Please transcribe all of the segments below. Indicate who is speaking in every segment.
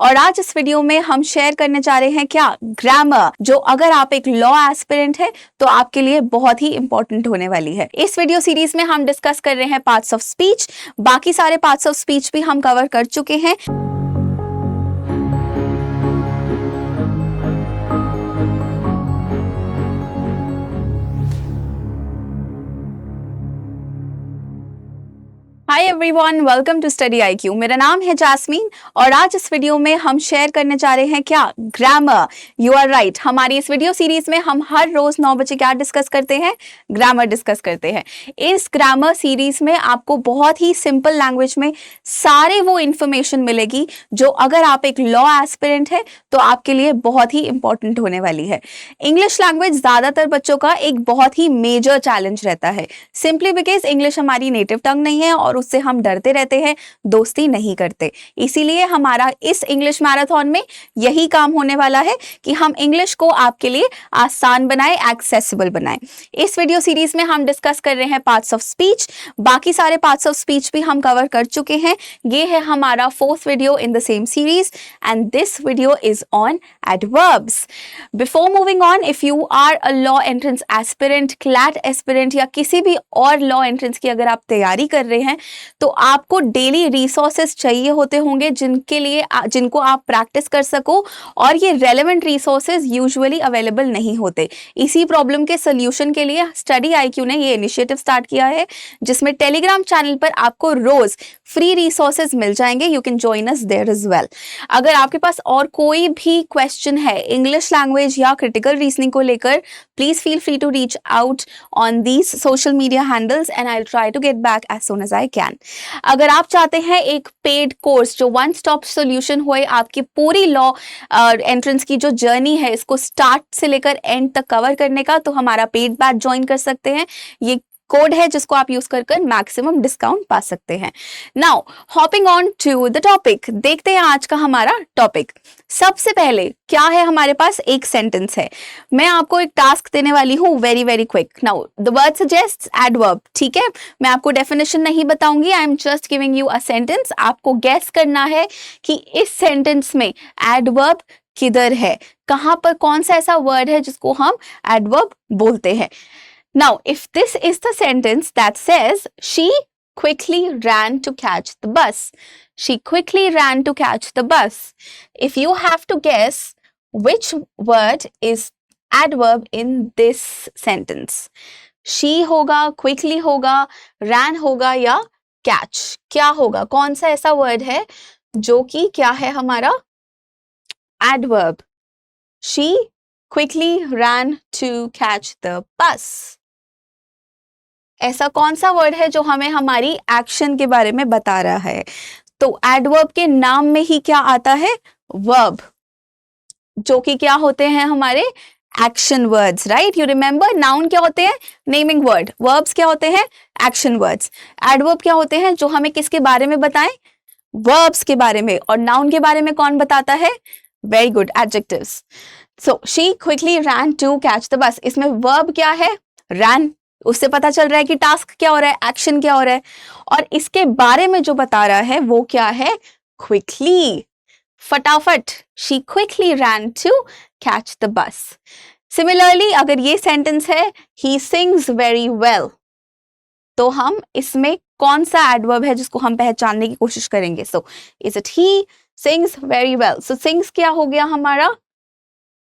Speaker 1: और आज इस वीडियो में हम शेयर करने जा रहे हैं क्या ग्रामर, जो अगर आप एक लॉ एस्पिरेंट है तो आपके लिए बहुत ही इंपॉर्टेंट होने वाली है। इस वीडियो सीरीज में हम डिस्कस कर रहे हैं पार्ट्स ऑफ स्पीच। बाकी सारे पार्ट्स ऑफ स्पीच भी हम कवर कर चुके हैं। Hi everyone, welcome to study IQ। मेरा नाम है जास्मीन और आज इस वीडियो में हम शेयर करने जा रहे हैं क्या ग्रामर। यू आर राइट, हमारी इस वीडियो सीरीज में हम हर रोज 9 बजे क्या डिस्कस करते हैं, ग्रामर डिस्कस करते हैं। इस ग्रामर सीरीज में आपको बहुत ही सिंपल लैंग्वेज में सारे वो इंफॉर्मेशन मिलेगी जो अगर आप एक लॉ एस्पिरेंट है तो आपके लिए बहुत ही इंपॉर्टेंट होने वाली है। इंग्लिश लैंग्वेज ज्यादातर बच्चों का एक बहुत ही मेजर चैलेंज रहता है, सिंपली बिकॉज इंग्लिश हमारी नेटिव टंग नहीं है और उससे हम डरते रहते हैं, दोस्ती नहीं करते। इसीलिए हमारा इस इंग्लिश मैराथन में यही काम होने वाला है कि हम इंग्लिश को आपके लिए आसान बनाएं, एक्सेसिबल बनाएं। इस वीडियो सीरीज में हम डिस्कस कर रहे हैं पार्ट्स ऑफ स्पीच। बाकी सारे पार्ट्स ऑफ स्पीच भी हम कवर कर चुके हैं। ये है हमारा 4th video in the same series and this video is on adverbs. Before moving on, if you are a law entrance aspirant, CLAT aspirant या किसी भी और लॉ एंट्रेंस की अगर आप तैयारी कर रहे हैं तो आपको डेली रिसोर्सेज चाहिए होते होंगे जिनको आप प्रैक्टिस कर सको, और ये रेलेवेंट रिसोर्सेज यूजुअली अवेलेबल नहीं होते। इसी प्रॉब्लम के सोल्यूशन के लिए स्टडी IQ ने ये इनिशिएटिव स्टार्ट किया है जिसमें टेलीग्राम चैनल पर आपको रोज फ्री रिसोर्सेज मिल जाएंगे। You can join us there as well. अगर आपके पास और कोई भी क्वेश्चन है इंग्लिश लैंग्वेज या क्रिटिकल रीजनिंग को लेकर, please feel free to reach out on these social media handles and I will try to get back as soon as I can. अगर आप चाहते हैं एक पेड कोर्स जो वन स्टॉप सॉल्यूशन हुए आपकी पूरी लॉ एंट्रेंस की जो जर्नी है इसको स्टार्ट से लेकर एंड तक कवर करने का, तो हमारा पेड बैच ज्वाइन कर सकते हैं। ये कोड है जिसको आप यूज कर मैक्सिमम डिस्काउंट पा सकते हैं। Now hopping on to the topic, देखते हैं आज का हमारा टॉपिक। सबसे पहले क्या है हमारे पास, एक सेंटेंस है। मैं आपको एक टास्क देने वाली हूं, very very quick. Now the word suggest adverb, ठीक है। मैं आपको डेफिनेशन नहीं बताऊंगी, I am just giving you a sentence. आपको गेस करना है कि इस सेंटेंस में एडवर्ब किधर है, कहां पर कौन सा ऐसा वर्ड है जिसको हम एडवर्ब बोलते हैं। Now, if this is the sentence that says, she quickly ran to catch the bus. She quickly ran to catch the bus. If you have to guess which word is adverb in this sentence, she होगा, quickly होगा, ran होगा या catch, क्या होगा, कौन सा ऐसा word है जो कि क्या है हमारा adverb? She quickly ran to catch the bus. ऐसा कौन सा वर्ड है जो हमें हमारी एक्शन के बारे में बता रहा है? तो एडवर्ब के नाम में ही क्या आता है, वर्ब, जो कि क्या होते हैं हमारे action words, right. You remember, noun क्या होते हैं, नेमिंग वर्ड। वर्ब्स क्या होते हैं, एक्शन वर्ड्स। एडवर्ब क्या होते हैं, जो हमें किसके बारे में बताएं, वर्ब्स के बारे में। और नाउन के बारे में कौन बताता है, very good, adjectives. So she quickly ran to catch the bus, इसमें वर्ब क्या है, रैन, उससे पता चल रहा है कि टास्क क्या हो रहा है, एक्शन क्या हो रहा है। और इसके बारे में जो बता रहा है वो क्या है, क्विकली, फटाफट। She quickly ran to catch the bus. Similarly अगर ये सेंटेंस है, ही सिंग्स वेरी वेल, तो हम इसमें कौन सा एडवर्ब है जिसको हम पहचानने की कोशिश करेंगे। So is it he sings very well. So sings क्या हो गया हमारा,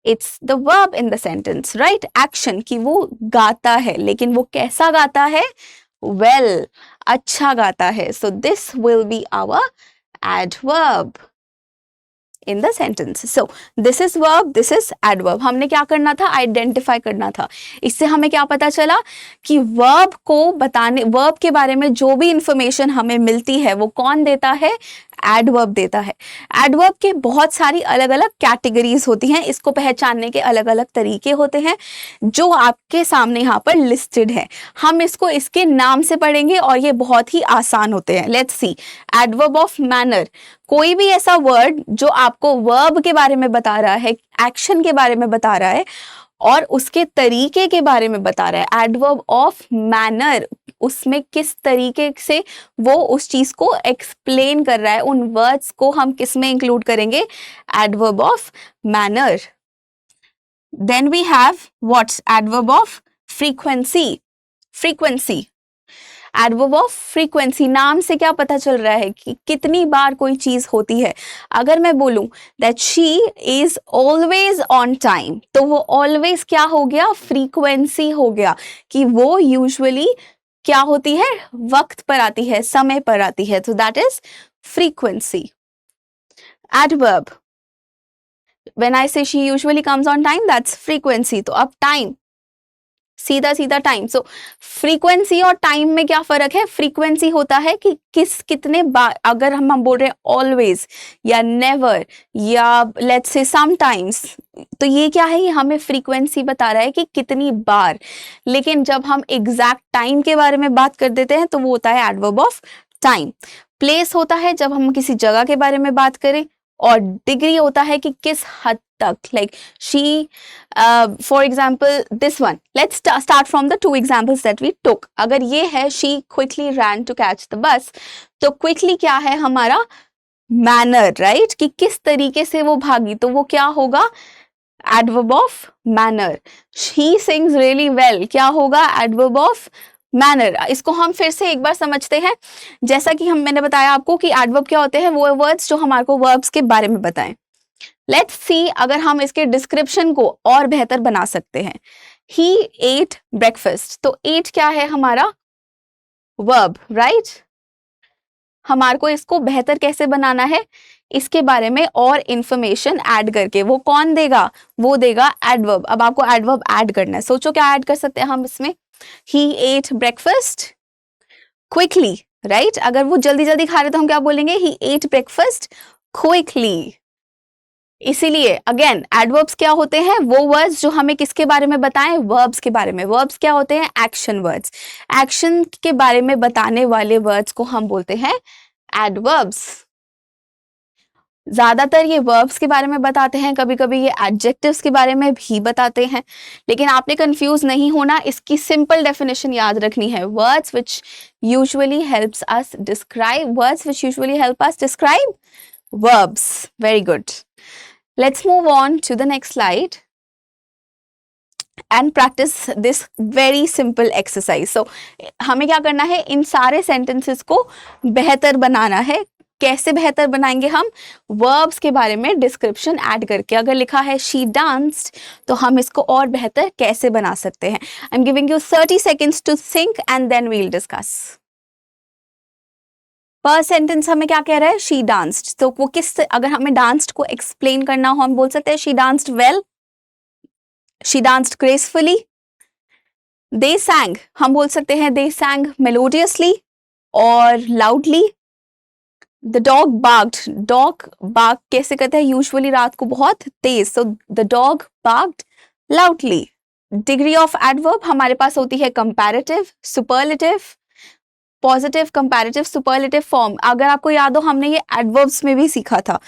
Speaker 1: It's the verb in the sentence, right? Action, कि वो गाता है, लेकिन वो कैसा गाता है, well, अच्छा गाता है। So this will be our adverb in the sentence. So this is verb, this is adverb. हमने क्या करना था, आइडेंटिफाई करना था। इससे हमें क्या पता चला कि वर्ब को बताने, वर्ब के बारे में जो भी इंफॉर्मेशन हमें मिलती है वो कौन देता है, एडवर्ब देता है। एडवर्ब के बहुत सारी अलग अलग कैटेगरीज होती हैं, इसको पहचानने के अलग अलग तरीके होते हैं जो आपके सामने यहाँ पर लिस्टेड है। हम इसको इसके नाम से पढ़ेंगे और ये बहुत ही आसान होते हैं। Let's see, adverb of manner, कोई भी ऐसा वर्ड जो आपको वर्ब के बारे में बता रहा है, एक्शन के बारे में बता रहा है, और उसके तरीके के बारे में बता रहा है। एडवर्ब ऑफ मैनर, उसमें किस तरीके से वो उस चीज को एक्सप्लेन कर रहा है, उन वर्ड्स को हम किस में इंक्लूड करेंगे, adverb of manner. Then we have what's adverb of frequency. Frequency, adverb of frequency, नाम से क्या पता चल रहा है कि कितनी बार कोई चीज होती है। अगर मैं बोलूं that she is always on time, तो वो ऑलवेज क्या हो गया, फ्रीक्वेंसी हो गया, कि वो यूजुअली क्या होती है, वक्त पर आती है, समय पर आती है, तो that is frequency. Adverb, when I say she usually comes on time, that's frequency. तो अब टाइम, सीधा सीधा टाइम। सो फ्रीक्वेंसी और टाइम में क्या फर्क है, फ्रीक्वेंसी होता है कि कितने बार, अगर हम बोल रहे हैं ऑलवेज या नेवर या लेट्स से समटाइम्स, तो ये क्या है, ये हमें फ्रीक्वेंसी बता रहा है कि कितनी बार। लेकिन जब हम एग्जैक्ट टाइम के बारे में बात कर देते हैं तो वो होता है एडवर्ब ऑफ टाइम। प्लेस होता है जब हम किसी जगह के बारे में बात करें, और डिग्री होता है कि किस हद तक, like she, for example this one, let's start from the 2 examples that we took. अगर ये है she quickly ran to catch the bus, तो क्विकली क्या है हमारा, मैनर, राइट, कि किस तरीके से वो भागी, तो वो क्या होगा, adverb of manner. She sings really well, क्या होगा, एडवर्ब ऑफ मैनर। इसको हम फिर से एक बार समझते हैं। जैसा कि मैंने बताया आपको कि एडवर्ब क्या होते हैं, वो वर्ड्स जो हमारे को वर्ब्स के बारे में बताएं। लेट्स सी अगर हम इसके डिस्क्रिप्शन को और बेहतर बना सकते हैं। ही एट ब्रेकफास्ट, तो एट क्या है हमारा, वर्ब, राइट। हमारे को इसको बेहतर कैसे बनाना है, इसके बारे में और इंफॉर्मेशन ऐड करके, वो कौन देगा, वो देगा एडवर्ब। अब आपको एडवर्ब ऐड करना है, सोचो क्या ऐड कर सकते हैं हम इसमें। He ate breakfast quickly, right? अगर वो जल्दी जल्दी खा रहे तो हम क्या बोलेंगे, he ate breakfast quickly। इसीलिए अगेन एडवर्ब्स क्या होते हैं, वो वर्ड्स जो हमें किसके बारे में बताएं, वर्ब्स के बारे में। वर्ब्स क्या होते हैं, एक्शन वर्ड्स। एक्शन के बारे में बताने वाले वर्ड्स को हम बोलते हैं एडवर्ब्स। ज्यादातर ये वर्ब्स के बारे में बताते हैं, कभी कभी ये एडजेक्टिव्स के बारे में भी बताते हैं, लेकिन आपने कंफ्यूज नहीं होना, इसकी सिंपल डेफिनेशन याद रखनी है। Words which usually helps us describe, words which usually help us describe verbs. Very good, let's move on to the next slide and practise this very simple exercise. So हमें क्या करना है, इन सारे sentences को बेहतर बनाना है। कैसे बेहतर बनाएंगे हम, वर्ब्स के बारे में डिस्क्रिप्शन ऐड करके। अगर लिखा है शी डांस्ड, तो हम इसको और बेहतर कैसे बना सकते हैं। I am giving you 30 seconds to think and then we will discuss. First sentence हमें क्या कह रहा है, शी डांस्ड, तो वो किस, अगर हमें डांस्ड को एक्सप्लेन करना हो हम बोल सकते हैं she danced well, she danced gracefully. They sang, हम बोल सकते हैं दे सैंग मेलोडियसली और loudly. The dog barked, dog bark कैसे करते हैं, यूजुअली रात को बहुत तेज, so the dog barked loudly. Degree of adverb हमारे पास होती है comparative, superlative, positive, comparative, superlative form. अगर आपको याद हो हमने ये एडवर्ब्स में भी सीखा था।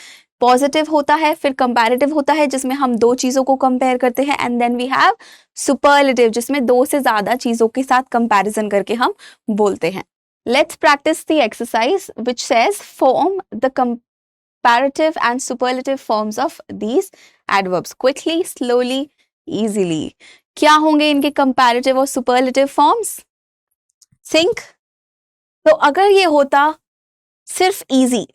Speaker 1: पॉजिटिव होता है, फिर कंपैरेटिव होता है जिसमें हम दो चीजों को कंपेयर करते हैं, and then we have superlative जिसमें दो से ज्यादा चीजों के साथ कंपैरिजन करके हम बोलते हैं। Let's practice the exercise which says form the comparative and superlative forms of these adverbs quickly, slowly, easily. क्या होंगे इनके comparative और superlative forms? Think. तो अगर ये होता सिर्फ easy,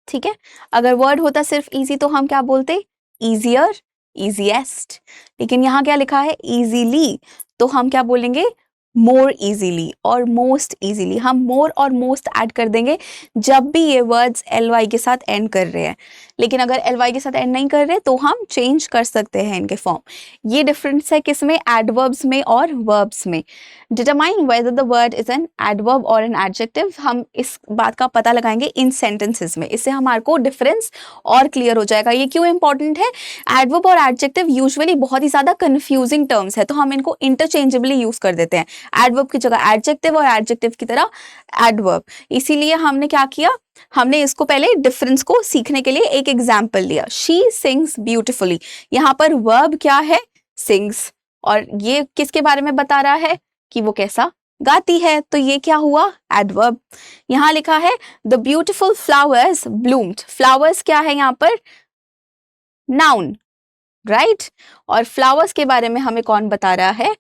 Speaker 1: ठीक है, अगर word होता सिर्फ easy तो हम क्या बोलते, easier, easiest। लेकिन यहाँ क्या लिखा है, easily, तो हम क्या बोलेंगे, मोर इजीली और मोस्ट इजीली। हम मोर और मोस्ट ऐड कर देंगे जब भी ये वर्ड्स ly के साथ एंड कर रहे हैं, लेकिन अगर ly के साथ एंड नहीं कर रहे तो हम चेंज कर सकते हैं इनके फॉर्म। ये डिफरेंस है किसमें, एडवर्ब्स में और वर्ब्स में। Determine whether the word is an adverb और एन एडजेक्टिव, हम इस बात का पता लगाएंगे इन सेंटेंसेस में। इससे हमारे को डिफरेंस और क्लियर हो जाएगा। ये क्यों इंपॉर्टेंट है, एडवर्ब और एडजेक्टिव यूजुअली बहुत ही ज्यादा कंफ्यूजिंग टर्म्स है, तो हम इनको इंटरचेंजेबली यूज कर देते हैं, एडवर्ब की जगह एडजेक्टिव और एडजेक्टिव की तरह एडवर्ब। इसीलिए हमने क्या किया, हमने इसको पहले डिफरेंस को सीखने के लिए एक एग्जाम्पल लिया। शी सिंग्स ब्यूटिफुली, यहाँ पर वर्ब क्या है, सिंग्स, और ये किसके बारे में बता रहा है कि वो कैसा गाती है, तो ये क्या हुआ, एडवर्ब। यहां लिखा है the beautiful flowers bloomed, flowers क्या है यहाँ पर, नाउन, राइट। और फ्लावर्स के बारे में हमें कौन बता रहा है,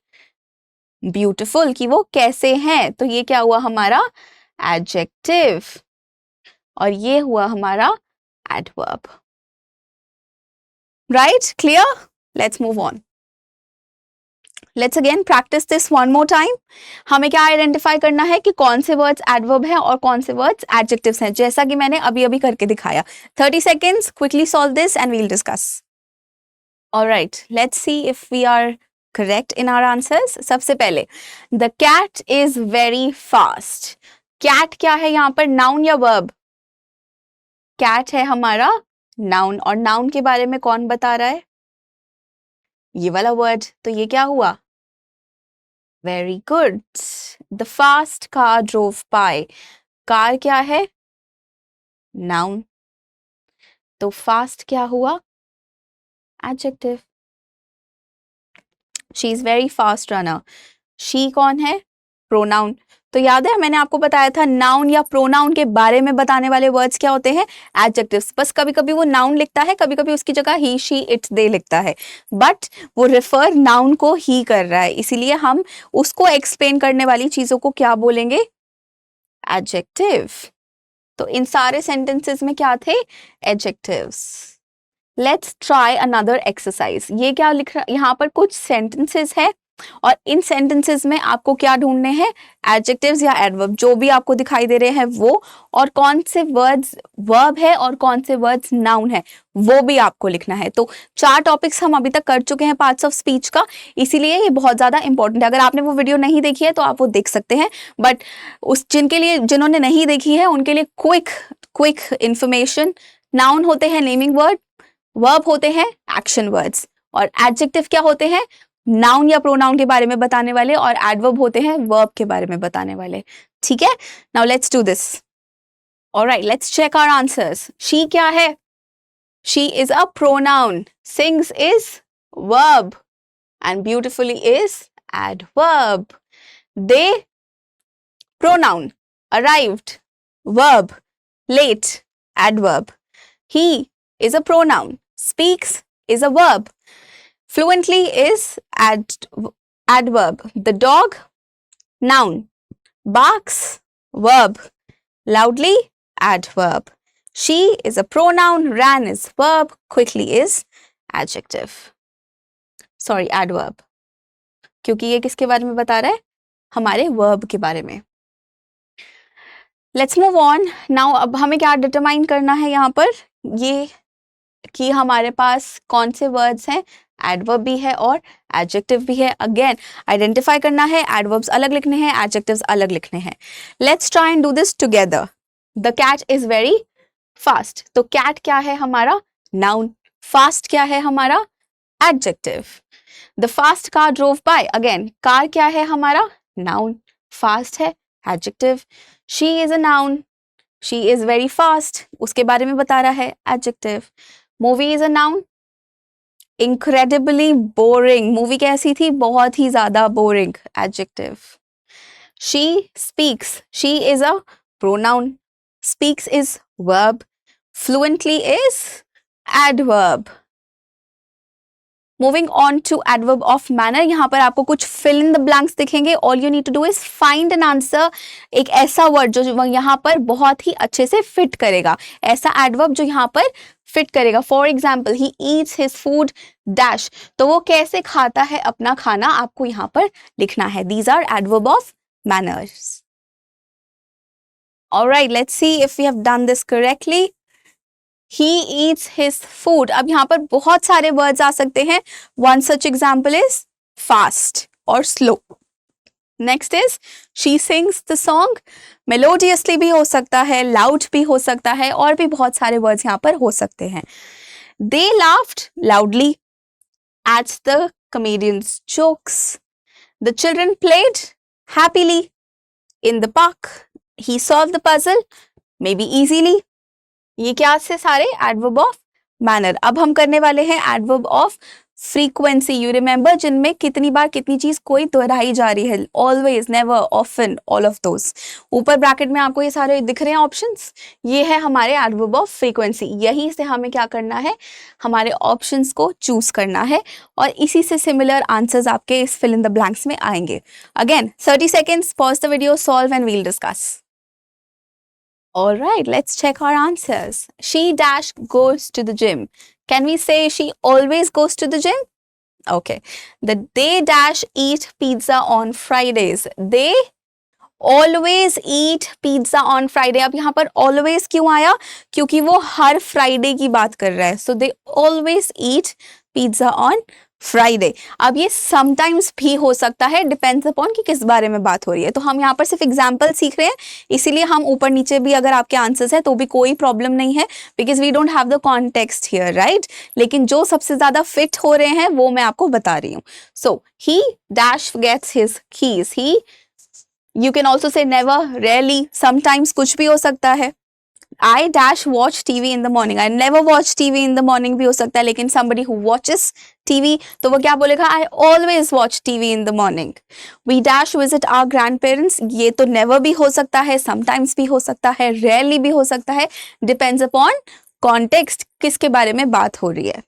Speaker 1: ब्यूटिफुल, कि वो कैसे हैं, तो ये क्या हुआ हमारा एडजेक्टिव, और ये हुआ हमारा adverb, right, clear. Let's move on, let's again practice this one more time. हमें क्या आइडेंटिफाई करना है कि कौन से वर्ड्स एडवर्ब हैं और कौन से वर्ड्स एडजेक्टिव्स हैं, जैसा कि मैंने अभी अभी करके दिखाया। 30 seconds, quickly solve this and we'll discuss. Alright, let's see if we are correct in our answers. सबसे पहले, the cat is very fast. Cat क्या है यहाँ पर, नाउन या वर्ब, कैट है हमारा नाउन, और नाउन के बारे में कौन बता रहा है, ये वाला वर्ड, तो ये क्या हुआ, very good. The fast car drove by, car क्या है, नाउन, तो फास्ट क्या हुआ, adjective. She is very fast runner, she कौन है, प्रोनाउन। तो याद है मैंने आपको बताया था नाउन या प्रोनाउन के बारे में बताने वाले वर्ड्स क्या होते हैं, एडजेक्टिव्स। बस कभी कभी वो नाउन लिखता है, कभी कभी उसकी जगह ही, शी, इट्स, दे लिखता है, बट वो रेफर नाउन को ही कर रहा है, इसीलिए हम उसको एक्सप्लेन करने वाली चीजों को क्या बोलेंगे, एडजेक्टिव। तो इन सारे सेंटेंसेस में क्या थे, adjectives. Let's try another exercise. ये क्या लिख रहा, यहाँ पर कुछ सेंटेंसेस है और इन सेंटेंसेस में आपको क्या ढूंढने हैं, एडजेक्टिव्स या एडवर्ब, जो भी आपको दिखाई दे रहे हैं वो, और कौन से वर्ड्स वर्ब है और कौन से वर्ड्स नाउन है वो भी आपको लिखना है। तो 4 टॉपिक्स हम अभी तक कर चुके हैं पार्ट्स ऑफ स्पीच का, इसीलिए ये बहुत ज्यादा इंपॉर्टेंट है। अगर आपने वो वीडियो नहीं देखी है तो आप वो देख सकते हैं, बट उस जिन्होंने नहीं देखी है उनके लिए क्विक इंफॉर्मेशन। नाउन होते हैं नेमिंग वर्ड, वर्ब होते हैं एक्शन वर्ड्स, और एडजेक्टिव क्या होते हैं, नाउन या प्रोनाउन के बारे में बताने वाले, और एडवर्ब होते हैं वर्ब के बारे में बताने वाले। ठीक है, now let's do this. Alright, let's check our answers. She क्या है, she is a pronoun, sings is verb, and beautifully is adverb. They, pronoun, arrived, verb, late, adverb. He is a pronoun, speaks is a verb, fluently is adverb. The dog, noun, barks, verb, loudly, adverb. She is a pronoun, ran is verb, quickly is adjective. Sorry, adverb. क्योंकि ये किसके बारे में बता रहा है, हमारे verb के बारे में। Let's move on now. अब हमें क्या डिटरमाइन करना है यहाँ पर, ये कि हमारे पास कौन से वर्ड्स हैं, एडवर्ब भी है और एडजेक्टिव भी है। अगेन आइडेंटिफाई करना है, एडवर्ब्स अलग लिखने हैं, एडजेक्टिव्स अलग लिखने हैं। Let's try and do this together. The cat is very fast, तो कैट क्या है हमारा, नाउन, फास्ट क्या है हमारा, adjective. The fast car drove by, again car क्या है हमारा, नाउन, फास्ट है adjective. She is a noun, she is very fast, उसके बारे में बता रहा है, adjective. Movie is a noun, incredibly boring, movie कैसी थी, बहुत ही ज्यादा boring, adjective. She speaks, she is a pronoun, speaks is verb, fluently is adverb. Moving on to adverb of manner, यहाँ पर आपको कुछ फिल इन द ब्लैंक्स दिखेंगे। All you need to do is find an answer, एक ऐसा word जो यहाँ पर बहुत ही अच्छे से फिट करेगा, ऐसा एडवर्ब जो यहाँ पर फिट करेगा। For example, he eats his food dash, तो वो कैसे खाता है अपना खाना, आपको यहाँ पर लिखना है। These are adverb of manners. Alright, let's see if we have done this correctly. He eats his food, अब यहाँ पर बहुत सारे वर्ड्स आ सकते हैं। One such example is fast or slow. Next is she sings the song, melodiously भी हो सकता है, loud भी हो सकता है, और भी बहुत सारे वर्ड्स यहाँ पर हो सकते हैं। They laughed loudly at the comedian's jokes. The children played happily in the park. He solved the puzzle maybe easily. ये क्या से सारे एडवर्ब ऑफ मैनर। अब हम करने वाले हैं adverb of frequency, you remember, जिनमें कितनी बार कितनी चीज कोई दोहराई जा रही है, always, never, often, all of those. ऊपर ब्रैकेट में आपको ये सारे दिख रहे हैं ऑप्शंस, ये है हमारे एडवर्ब ऑफ फ्रीक्वेंसी। यही से हमें क्या करना है, हमारे ऑप्शंस को चूज करना है और इसी से सिमिलर आंसर्स आपके इस फिल इन द ब्लैंक्स में आएंगे। Again 30 seconds, pause the video, solve and we'll discuss. All right, let's check our answers. She dash goes to the gym. Can we say she always goes to the gym? Okay. They dash eat pizza on Fridays. They always eat pizza on Friday. अब यहाँ पर always क्यों आया? क्योंकि वो हर Friday की बात कर रहा है. So they always eat pizza on Friday. अब ये समटाइम्स भी हो सकता है, डिपेंड्स अपॉन कि किस बारे में बात हो रही है। तो हम यहाँ पर सिर्फ एग्जाम्पल सीख रहे हैं, इसीलिए हम ऊपर नीचे भी अगर आपके आंसर्स है तो भी कोई प्रॉब्लम नहीं है, because we don't have the context here, right. लेकिन जो सबसे ज्यादा फिट हो रहे हैं वो मैं आपको बता रही हूँ। So he dash gets his keys, he, you can also say never, rarely, sometimes, कुछ भी हो सकता है। I dash watch TV in the morning. I never watch TV in the morning भी हो सकता है, लेकिन somebody who watches TV तो वो क्या बोलेगा, I always watch TV in the morning. We dash visit our grandparents. ये तो never भी हो सकता है, sometimes भी हो सकता है, rarely भी हो सकता है, depends upon context, किसके बारे में बात हो रही है।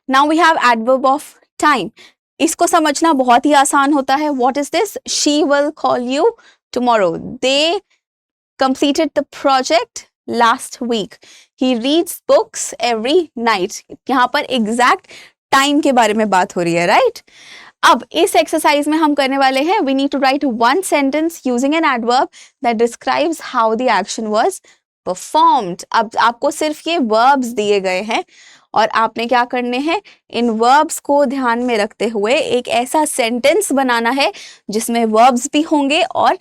Speaker 1: Now we have adverb of time. इसको समझना बहुत ही आसान होता है। What is this? She will call you tomorrow. They completed the project last week. He reads books every night. यहाँ पर एग्जैक्ट टाइम के बारे में बात हो रही है, राइट। अब इस एक्सरसाइज में हम करने वाले हैं, we need to write one sentence using an adverb that describes how the action was performed. अब आपको सिर्फ ये verbs दिए गए हैं और आपने क्या करने हैं, इन verbs को ध्यान में रखते हुए एक ऐसा सेंटेंस बनाना है जिसमें verbs भी होंगे और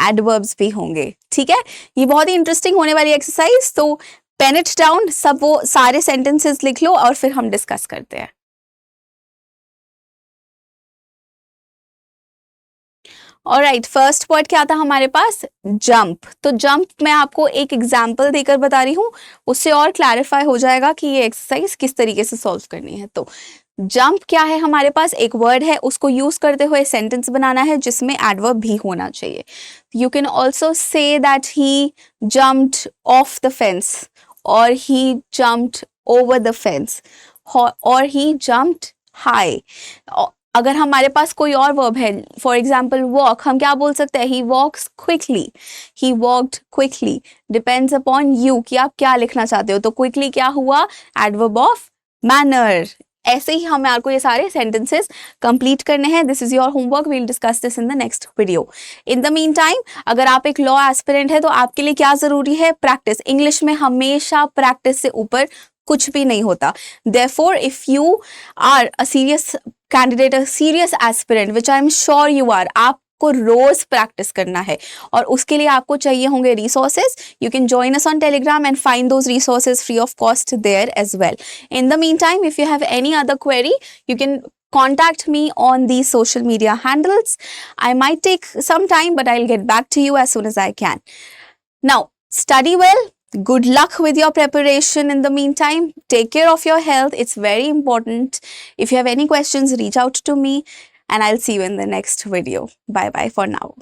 Speaker 1: एडवर्ब्स भी होंगे, ठीक है। ये बहुत ही इंटरेस्टिंग होने वाली एक्सरसाइज, तो पेन इट डाउन, सब वो सारे सेंटेंसेस लिख लो और फिर हम डिस्कस करते हैं। ऑलराइट, फर्स्ट वर्ड क्या था हमारे पास, जंप। तो जंप मैं आपको एक एग्जांपल देकर बता रही हूँ, उससे और क्लैरिफाई हो जाएगा कि ये एक्सरसाइज किस तरीके से सॉल्व करनी है। तो जंप क्या है, हमारे पास एक वर्ड है, उसको यूज करते हुए सेंटेंस बनाना है जिसमें एडवर्ब भी होना चाहिए। You can also say that he jumped of the fence, और ही जम्प्ड ओवर द फेंस, और ही जम्प्ड हाई। अगर हमारे पास कोई और वर्ब है, फॉर एग्जाम्पल वॉक, हम क्या बोल सकते हैं, he walks quickly, he walked quickly. Depends upon you कि आप क्या लिखना चाहते हो। तो क्विकली क्या हुआ, एडवर्ब ऑफ मैनर। ऐसे ही हमें आपको ये सारे सेंटेंसेस कंप्लीट करने हैं। This is your homework, we will discuss this in the next video. In the mean time, अगर आप एक लॉ एस्पिरेंट है तो आपके लिए क्या जरूरी है, प्रैक्टिस। इंग्लिश में हमेशा प्रैक्टिस से ऊपर कुछ भी नहीं होता। Therefore, if you are a serious candidate, a serious aspirant, which I am sure you are, आपको रोज प्रैक्टिस करना है और उसके लिए आपको चाहिए होंगे resources. You can join us on Telegram and find those resources free of cost there as well. In the meantime, if you have any other query, you can contact me on these social media handles. I might take some time, but I'll get back to you as soon as I can. Now, study well. Good luck with your preparation in the meantime. Take care of your health. It's very important. If you have any questions, reach out to me and I'll see you in the next video. Bye bye for now.